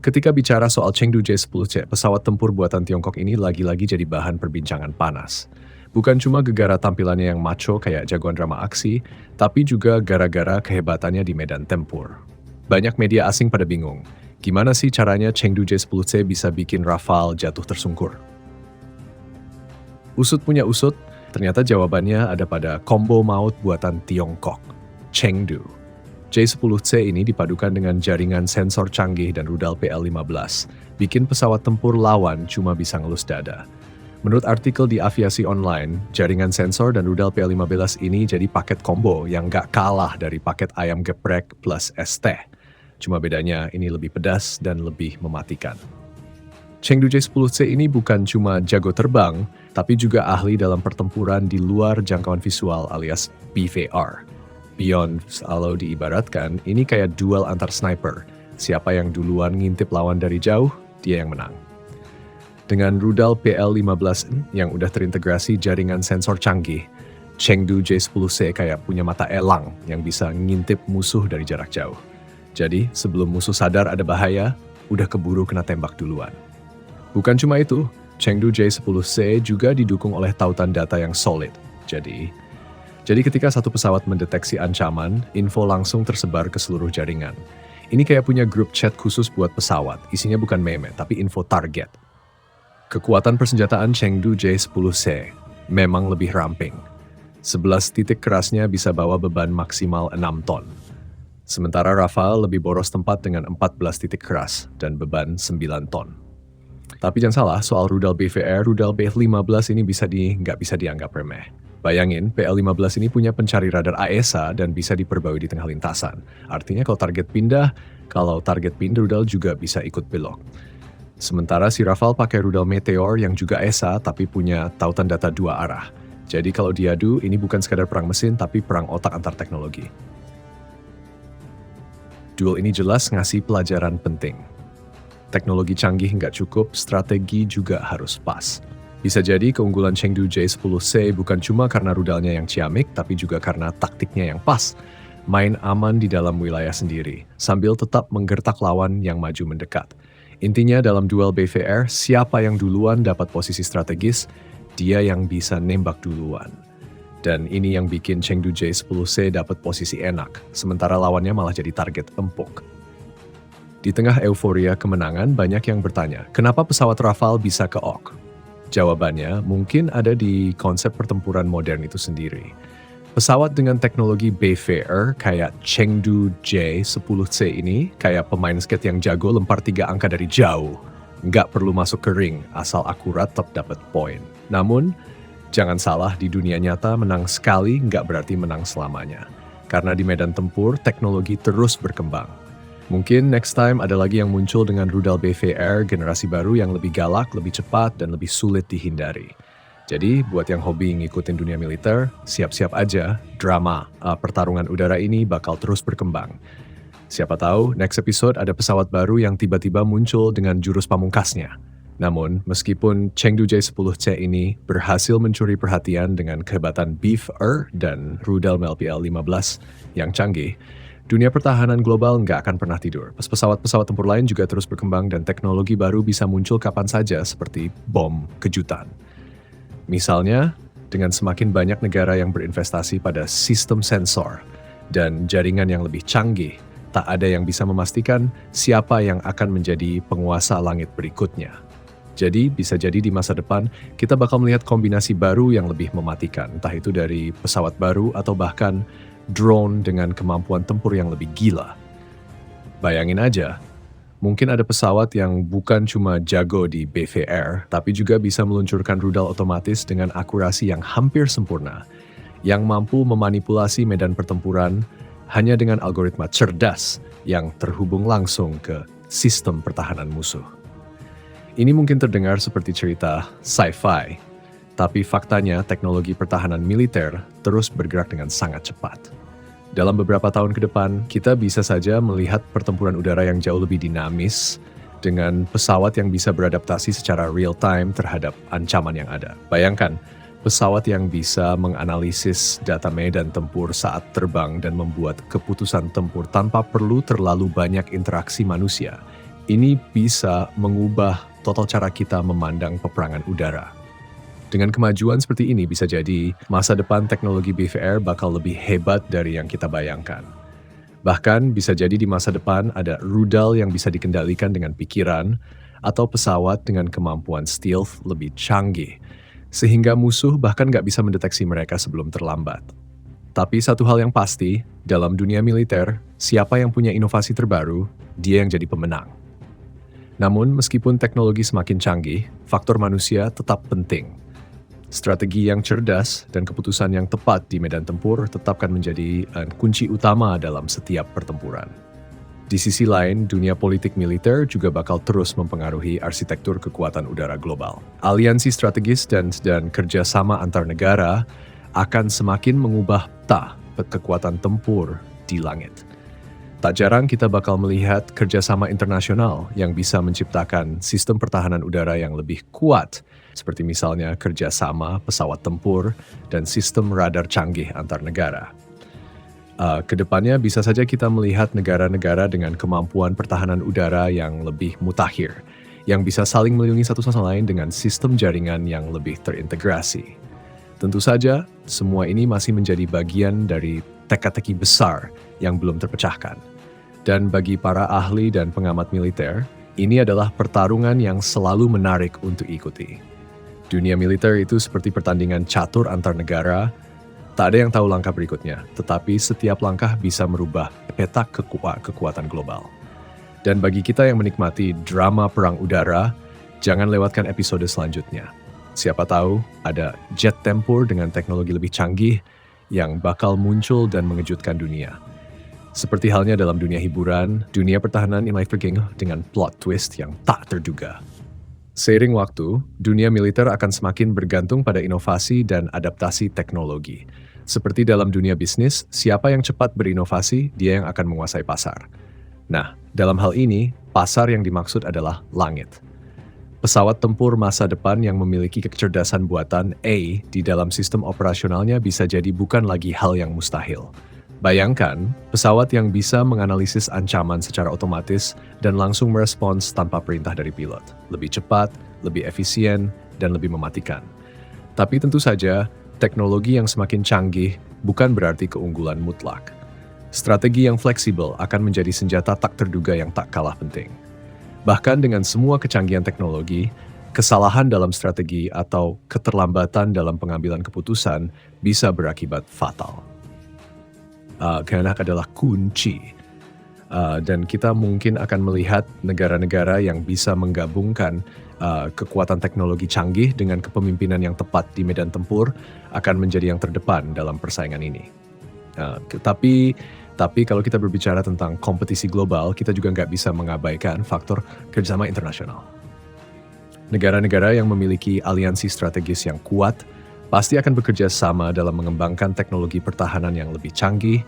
Ketika bicara soal Chengdu J-10C, pesawat tempur buatan Tiongkok ini lagi-lagi jadi bahan perbincangan panas. Bukan cuma gegara tampilannya yang macho kayak jagoan drama aksi, tapi juga gara-gara kehebatannya di medan tempur. Banyak media asing pada bingung, gimana sih caranya Chengdu J-10C bisa bikin Rafale jatuh tersungkur? Usut punya usut, ternyata jawabannya ada pada combo maut buatan Tiongkok, Chengdu. J-10C ini dipadukan dengan jaringan sensor canggih dan rudal PL-15, bikin pesawat tempur lawan cuma bisa ngelus dada. Menurut artikel di Aviasi Online, jaringan sensor dan rudal PL-15 ini jadi paket combo yang gak kalah dari paket ayam geprek plus es teh. Cuma bedanya ini lebih pedas dan lebih mematikan. Chengdu J-10C ini bukan cuma jago terbang, tapi juga ahli dalam pertempuran di luar jangkauan visual alias BVR. Beyond kalau diibaratkan, ini kayak duel antar sniper. Siapa yang duluan ngintip lawan dari jauh, dia yang menang. Dengan rudal PL-15 yang udah terintegrasi jaringan sensor canggih, Chengdu J-10C kayak punya mata elang yang bisa ngintip musuh dari jarak jauh. Jadi, sebelum musuh sadar ada bahaya, udah keburu kena tembak duluan. Bukan cuma itu, Chengdu J-10C juga didukung oleh tautan data yang solid. Jadi ketika satu pesawat mendeteksi ancaman, info langsung tersebar ke seluruh jaringan. Ini kayak punya grup chat khusus buat pesawat, isinya bukan meme, tapi info target. Kekuatan persenjataan Chengdu J-10C memang lebih ramping. 11 titik kerasnya bisa bawa beban maksimal 6 ton. Sementara Rafale lebih boros tempat dengan 14 titik keras dan beban 9 ton. Tapi jangan salah, soal rudal BVR, rudal B-15 ini nggak bisa dianggap remeh. Bayangin, PL-15 ini punya pencari radar AESA dan bisa diperbarui di tengah lintasan. Artinya kalau target pindah, rudal juga bisa ikut belok. Sementara si Rafale pakai rudal Meteor yang juga AESA tapi punya tautan data 2 arah. Jadi kalau diadu, ini bukan sekadar perang mesin tapi perang otak antar teknologi. Duel ini jelas ngasih pelajaran penting. Teknologi canggih nggak cukup, strategi juga harus pas. Bisa jadi keunggulan Chengdu J-10C bukan cuma karena rudalnya yang ciamik, tapi juga karena taktiknya yang pas. Main aman di dalam wilayah sendiri, sambil tetap menggertak lawan yang maju mendekat. Intinya dalam duel BVR, siapa yang duluan dapat posisi strategis, dia yang bisa nembak duluan. Dan ini yang bikin Chengdu J-10C dapat posisi enak, sementara lawannya malah jadi target empuk. Di tengah euforia kemenangan, banyak yang bertanya, kenapa pesawat Rafale bisa keok? Jawabannya mungkin ada di konsep pertempuran modern itu sendiri. Pesawat dengan teknologi BVR kayak Chengdu J-10C ini kayak pemain skate yang jago lempar 3 angka dari jauh. Nggak perlu masuk ke ring, asal akurat tetap dapat poin. Namun, jangan salah, di dunia nyata menang sekali nggak berarti menang selamanya. Karena di medan tempur, teknologi terus berkembang. Mungkin next time ada lagi yang muncul dengan rudal BVR generasi baru yang lebih galak, lebih cepat, dan lebih sulit dihindari. Jadi, buat yang hobi ngikutin dunia militer, siap-siap aja, drama pertarungan udara ini bakal terus berkembang. Siapa tahu, next episode ada pesawat baru yang tiba-tiba muncul dengan jurus pamungkasnya. Namun, meskipun Chengdu J-10C ini berhasil mencuri perhatian dengan kehebatan BVR dan rudal PL-15 yang canggih, dunia pertahanan global nggak akan pernah tidur. Pesawat-pesawat tempur lain juga terus berkembang dan teknologi baru bisa muncul kapan saja seperti bom kejutan. Misalnya, dengan semakin banyak negara yang berinvestasi pada sistem sensor dan jaringan yang lebih canggih, tak ada yang bisa memastikan siapa yang akan menjadi penguasa langit berikutnya. Jadi, bisa jadi di masa depan, kita bakal melihat kombinasi baru yang lebih mematikan, entah itu dari pesawat baru atau bahkan drone dengan kemampuan tempur yang lebih gila. Bayangin aja, mungkin ada pesawat yang bukan cuma jago di BVR, tapi juga bisa meluncurkan rudal otomatis dengan akurasi yang hampir sempurna, yang mampu memanipulasi medan pertempuran hanya dengan algoritma cerdas yang terhubung langsung ke sistem pertahanan musuh. Ini mungkin terdengar seperti cerita sci-fi, tapi faktanya teknologi pertahanan militer terus bergerak dengan sangat cepat. Dalam beberapa tahun ke depan, kita bisa saja melihat pertempuran udara yang jauh lebih dinamis dengan pesawat yang bisa beradaptasi secara real-time terhadap ancaman yang ada. Bayangkan, pesawat yang bisa menganalisis data medan tempur saat terbang dan membuat keputusan tempur tanpa perlu terlalu banyak interaksi manusia. Ini bisa mengubah total cara kita memandang peperangan udara. Dengan kemajuan seperti ini bisa jadi masa depan teknologi BVR bakal lebih hebat dari yang kita bayangkan. Bahkan bisa jadi di masa depan ada rudal yang bisa dikendalikan dengan pikiran atau pesawat dengan kemampuan stealth lebih canggih, sehingga musuh bahkan nggak bisa mendeteksi mereka sebelum terlambat. Tapi satu hal yang pasti, dalam dunia militer, siapa yang punya inovasi terbaru, dia yang jadi pemenang. Namun meskipun teknologi semakin canggih, faktor manusia tetap penting. Strategi yang cerdas dan keputusan yang tepat di medan tempur tetap akan menjadi kunci utama dalam setiap pertempuran. Di sisi lain, dunia politik militer juga bakal terus mempengaruhi arsitektur kekuatan udara global. Aliansi strategis dan kerjasama antar negara akan semakin mengubah peta kekuatan tempur di langit. Tak jarang kita bakal melihat kerjasama internasional yang bisa menciptakan sistem pertahanan udara yang lebih kuat, seperti misalnya kerjasama pesawat tempur dan sistem radar canggih antar negara. Kedepannya bisa saja kita melihat negara-negara dengan kemampuan pertahanan udara yang lebih mutakhir, yang bisa saling melindungi satu sama lain dengan sistem jaringan yang lebih terintegrasi. Tentu saja, semua ini masih menjadi bagian dari teka-teki besar yang belum terpecahkan. Dan bagi para ahli dan pengamat militer, ini adalah pertarungan yang selalu menarik untuk ikuti. Dunia militer itu seperti pertandingan catur antar negara, tak ada yang tahu langkah berikutnya, tetapi setiap langkah bisa merubah peta kekuatan global. Dan bagi kita yang menikmati drama perang udara, jangan lewatkan episode selanjutnya. Siapa tahu ada jet tempur dengan teknologi lebih canggih yang bakal muncul dan mengejutkan dunia. Seperti halnya dalam dunia hiburan, dunia pertahanan ini verging dengan plot twist yang tak terduga. Seiring waktu, dunia militer akan semakin bergantung pada inovasi dan adaptasi teknologi. Seperti dalam dunia bisnis, siapa yang cepat berinovasi, dia yang akan menguasai pasar. Nah, dalam hal ini, pasar yang dimaksud adalah langit. Pesawat tempur masa depan yang memiliki kecerdasan buatan A di dalam sistem operasionalnya bisa jadi bukan lagi hal yang mustahil. Bayangkan, pesawat yang bisa menganalisis ancaman secara otomatis dan langsung merespons tanpa perintah dari pilot. Lebih cepat, lebih efisien, dan lebih mematikan. Tapi tentu saja, teknologi yang semakin canggih bukan berarti keunggulan mutlak. Strategi yang fleksibel akan menjadi senjata tak terduga yang tak kalah penting. Bahkan dengan semua kecanggihan teknologi, kesalahan dalam strategi atau keterlambatan dalam pengambilan keputusan bisa berakibat fatal. Kehendak adalah kunci. Dan kita mungkin akan melihat negara-negara yang bisa menggabungkan kekuatan teknologi canggih dengan kepemimpinan yang tepat di medan tempur akan menjadi yang terdepan dalam persaingan ini. Tapi kalau kita berbicara tentang kompetisi global, kita juga nggak bisa mengabaikan faktor kerjasama internasional. Negara-negara yang memiliki aliansi strategis yang kuat pasti akan bekerja sama dalam mengembangkan teknologi pertahanan yang lebih canggih,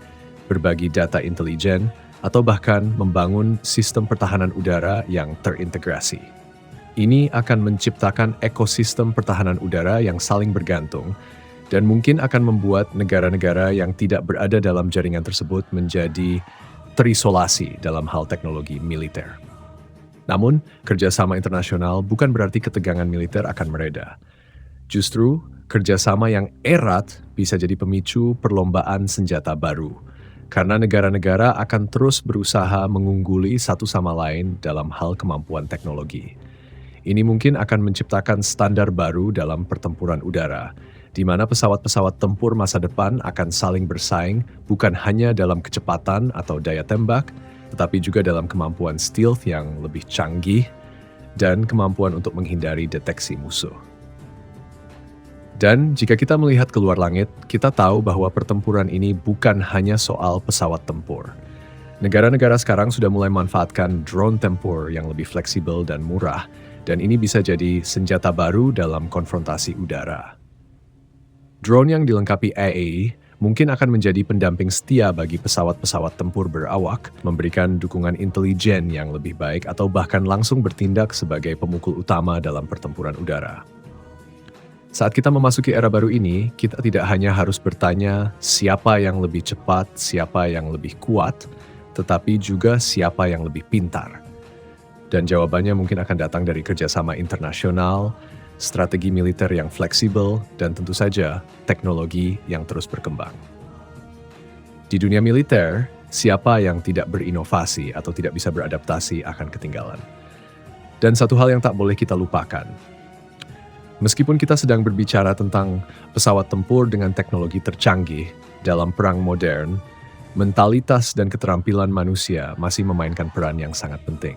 berbagi data intelijen, atau bahkan membangun sistem pertahanan udara yang terintegrasi. Ini akan menciptakan ekosistem pertahanan udara yang saling bergantung dan mungkin akan membuat negara-negara yang tidak berada dalam jaringan tersebut menjadi terisolasi dalam hal teknologi militer. Namun, kerjasama internasional bukan berarti ketegangan militer akan mereda. Justru, kerjasama yang erat bisa jadi pemicu perlombaan senjata baru, karena negara-negara akan terus berusaha mengungguli satu sama lain dalam hal kemampuan teknologi. Ini mungkin akan menciptakan standar baru dalam pertempuran udara, di mana pesawat-pesawat tempur masa depan akan saling bersaing bukan hanya dalam kecepatan atau daya tembak, tetapi juga dalam kemampuan stealth yang lebih canggih dan kemampuan untuk menghindari deteksi musuh. Dan jika kita melihat keluar langit, kita tahu bahwa pertempuran ini bukan hanya soal pesawat tempur. Negara-negara sekarang sudah mulai memanfaatkan drone tempur yang lebih fleksibel dan murah, dan ini bisa jadi senjata baru dalam konfrontasi udara. Drone yang dilengkapi AI mungkin akan menjadi pendamping setia bagi pesawat-pesawat tempur berawak, memberikan dukungan intelijen yang lebih baik atau bahkan langsung bertindak sebagai pemukul utama dalam pertempuran udara. Saat kita memasuki era baru ini, kita tidak hanya harus bertanya siapa yang lebih cepat, siapa yang lebih kuat, tetapi juga siapa yang lebih pintar. Dan jawabannya mungkin akan datang dari kerjasama internasional, strategi militer yang fleksibel, dan tentu saja teknologi yang terus berkembang. Di dunia militer, siapa yang tidak berinovasi atau tidak bisa beradaptasi akan ketinggalan. Dan satu hal yang tak boleh kita lupakan, meskipun kita sedang berbicara tentang pesawat tempur dengan teknologi tercanggih dalam perang modern, mentalitas dan keterampilan manusia masih memainkan peran yang sangat penting.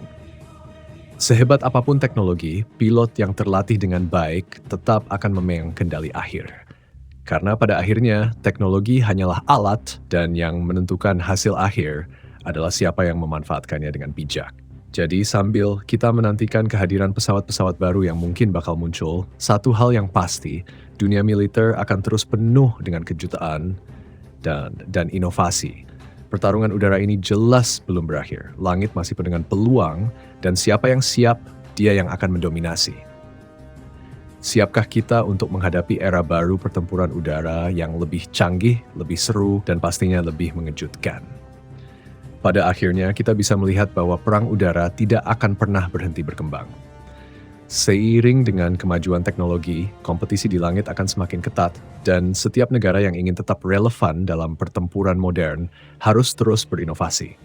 Sehebat apapun teknologi, pilot yang terlatih dengan baik tetap akan memegang kendali akhir. Karena pada akhirnya, teknologi hanyalah alat dan yang menentukan hasil akhir adalah siapa yang memanfaatkannya dengan bijak. Jadi sambil kita menantikan kehadiran pesawat-pesawat baru yang mungkin bakal muncul, satu hal yang pasti, dunia militer akan terus penuh dengan kejutan dan inovasi. Pertarungan udara ini jelas belum berakhir. Langit masih penuh dengan peluang, dan siapa yang siap, dia yang akan mendominasi. Siapkah kita untuk menghadapi era baru pertempuran udara yang lebih canggih, lebih seru, dan pastinya lebih mengejutkan? Pada akhirnya, kita bisa melihat bahwa perang udara tidak akan pernah berhenti berkembang. Seiring dengan kemajuan teknologi, kompetisi di langit akan semakin ketat, dan setiap negara yang ingin tetap relevan dalam pertempuran modern harus terus berinovasi.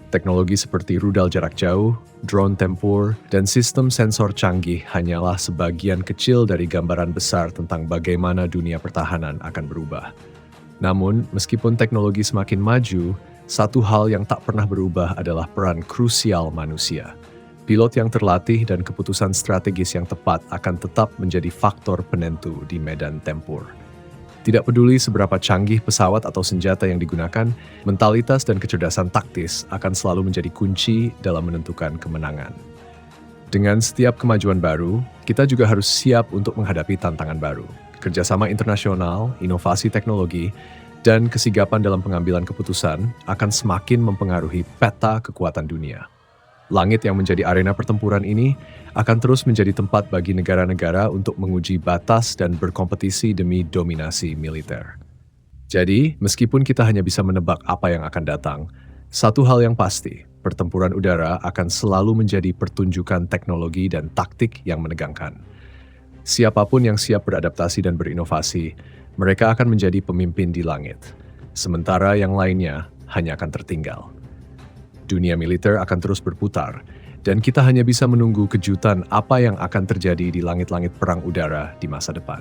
Teknologi seperti rudal jarak jauh, drone tempur, dan sistem sensor canggih hanyalah sebagian kecil dari gambaran besar tentang bagaimana dunia pertahanan akan berubah. Namun, meskipun teknologi semakin maju, satu hal yang tak pernah berubah adalah peran krusial manusia. Pilot yang terlatih dan keputusan strategis yang tepat akan tetap menjadi faktor penentu di medan tempur. Tidak peduli seberapa canggih pesawat atau senjata yang digunakan, mentalitas dan kecerdasan taktis akan selalu menjadi kunci dalam menentukan kemenangan. Dengan setiap kemajuan baru, kita juga harus siap untuk menghadapi tantangan baru. Kerjasama internasional, inovasi teknologi, dan kesigapan dalam pengambilan keputusan akan semakin mempengaruhi peta kekuatan dunia. Langit yang menjadi arena pertempuran ini akan terus menjadi tempat bagi negara-negara untuk menguji batas dan berkompetisi demi dominasi militer. Jadi, meskipun kita hanya bisa menebak apa yang akan datang, satu hal yang pasti, pertempuran udara akan selalu menjadi pertunjukan teknologi dan taktik yang menegangkan. Siapapun yang siap beradaptasi dan berinovasi, mereka akan menjadi pemimpin di langit, sementara yang lainnya hanya akan tertinggal. Dunia militer akan terus berputar, dan kita hanya bisa menunggu kejutan apa yang akan terjadi di langit-langit perang udara di masa depan.